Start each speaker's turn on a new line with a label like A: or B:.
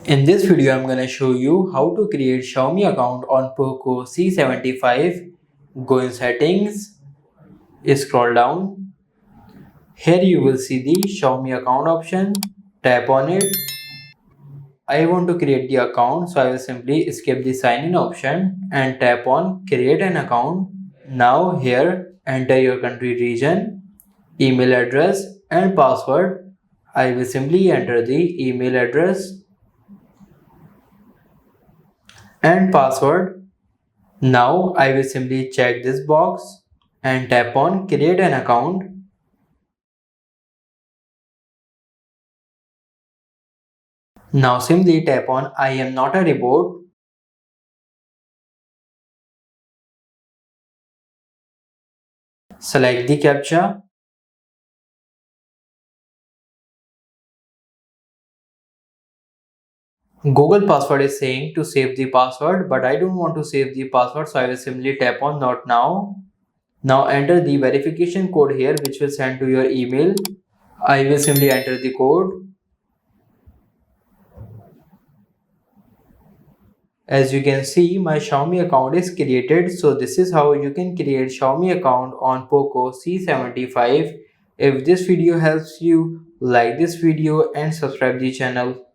A: In this video, I'm gonna show you how to create Xiaomi account on Poco C75. Go in settings, scroll down. Here you will see the Xiaomi account option. Tap on it. I want to create the account, so I will simply skip the sign in option and tap on create an account. Now here enter your country region, email address and password. I will simply enter the email address and password. Now I will simply check this box and tap on create an account. Now simply tap on I am not a robot. Select the captcha. Google password is saying to save the password, but I don't want to save the password, so I will simply tap on not now. Now enter the verification code here, which will send to your email. I will simply enter the code. As you can see, my Xiaomi account is created. So this is how you can create Xiaomi account on Poco C75. If this video helps you, like this video and subscribe the channel.